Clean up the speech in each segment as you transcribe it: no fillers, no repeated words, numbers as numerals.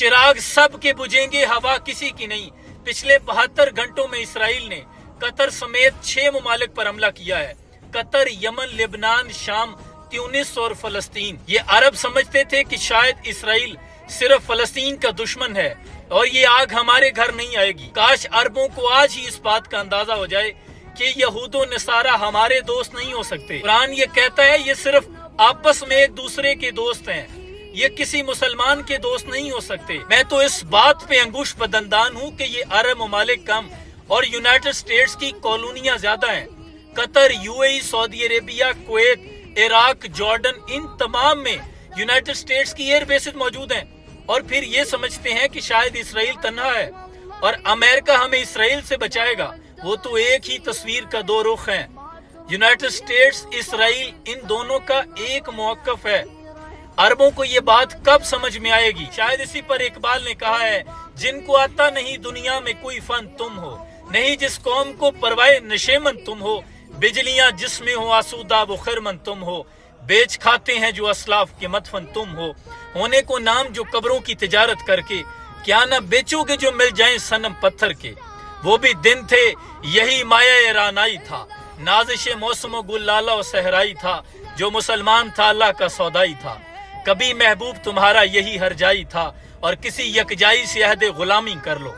चिराग सब के बुझेंगे, हवा किसी की नहीं। पिछले 72 घंटों में इसराइल ने कतर समेत 6 ममालिक पर हमला किया है। कतर, यमन, लेबनान, शाम, ट्यूनिस और फलस्तीन। ये अरब समझते थे कि शायद इसराइल सिर्फ फलस्तीन का दुश्मन है और ये आग हमारे घर नहीं आएगी। काश अरबों को आज ही इस बात का अंदाजा हो जाए कि यहूदो नसारा हमारे दोस्त नहीं हो सकते। कुरान ये कहता है ये सिर्फ आपस में एक दूसरे के दोस्त हैं, ये किसी मुसलमान के दोस्त नहीं हो सकते। मैं तो इस बात पे अंगुश बदंदान हूँ कि ये अरब ममालिक कम और यूनाइटेड स्टेट्स की कॉलोनियां ज्यादा हैं। Qatar, UAE, Saudi Arabia, Kuwait, Iraq, Jordan, इन तमाम में यूनाइटेड स्टेट्स की एयर बेसेस मौजूद हैं और फिर ये समझते हैं कि शायद इसराइल तन्हा है और अमेरिका हमें इसराइल से बचाएगा। वो तो एक ही तस्वीर का दो रुख हैं। यूनाइटेड स्टेट्स, इसराइल, इन दोनों का एक मौक़िफ़ है। अरबों को ये बात कब समझ में आएगी? शायद इसी पर इकबाल ने कहा है, जिनको आता नहीं दुनिया में कोई फन तुम हो, नहीं जिस कौम को परवाए नशेमन तुम हो, बिजलियां जिसमें हो आसूदा वो खैरमन तुम हो, बेच खाते हैं जो असलाफ के मदफन तुम हो, होने को नाम जो कब्रों की तिजारत करके, क्या न बेचोगे जो मिल जाएं सनम पत्थर के। वो भी दिन थे यही माया रानाई था, नाजिश मौसम गुलाला और सहराई था, जो मुसलमान था अल्लाह का सौदाई था। कभी महबूब तुम्हारा यही हरजाई था और किसी यकजाई से अहद गुलामी कर लो,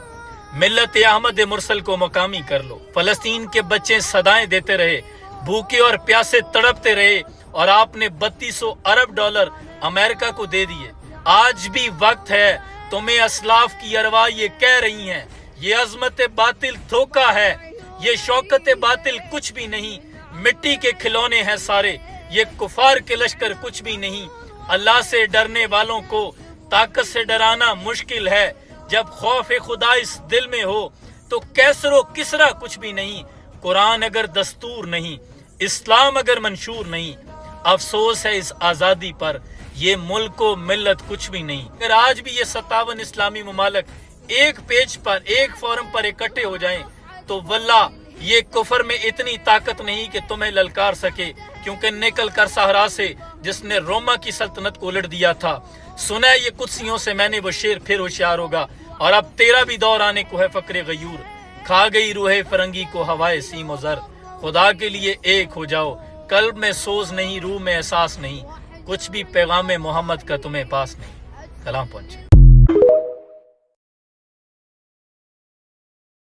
मिल्लत अहमद मुरसल को मकामी कर लो। फलस्तीन के बच्चे सदाएं देते रहे, भूखे और प्यासे तड़पते रहे और आपने 3200 अरब डॉलर अमेरिका को दे दिए। आज भी वक्त है, तुम्हें असलाफ की अरवा ये कह रही हैं, ये अजमत बातिल धोखा है, ये शौकत बातिल कुछ भी नहीं, मिट्टी के खिलौने हैं सारे, ये कुफार के लश्कर कुछ भी नहीं। अल्लाह से डरने वालों को ताकत से डराना मुश्किल है, जब खौफ खुदा इस दिल में हो तो कैसरो किसरा कुछ भी नहीं। कुरान अगर दस्तूर नहीं, इस्लाम अगर मंशूर नहीं, अफसोस है इस आज़ादी पर, ये मुल्क को मिल्लत कुछ भी नहीं। अगर आज भी ये 57 इस्लामी ममालिक एक पेज पर, एक फोरम पर इकट्ठे हो जाएं, तो वल्लाह ये कुफर में इतनी ताकत नहीं कि तुम्हें ललकार सके, क्योंकि निकल कर सहरा से जिसने रोमा की सल्तनत को उलट दिया था, सुना है ये कुत्सियों से मैंने वो शेर फिर होशियार होगा, और अब तेरा भी दौर आने को है फक्रे गयूर, खा गई रूहे फरंगी को हवाए सीम ज़र। खुदा के लिए एक हो जाओ, कल्ब में सोज नहीं, रूह में एहसास नहीं, कुछ भी पैगाम मोहम्मद का तुम्हें पास नहीं। कलाम पहुंचे।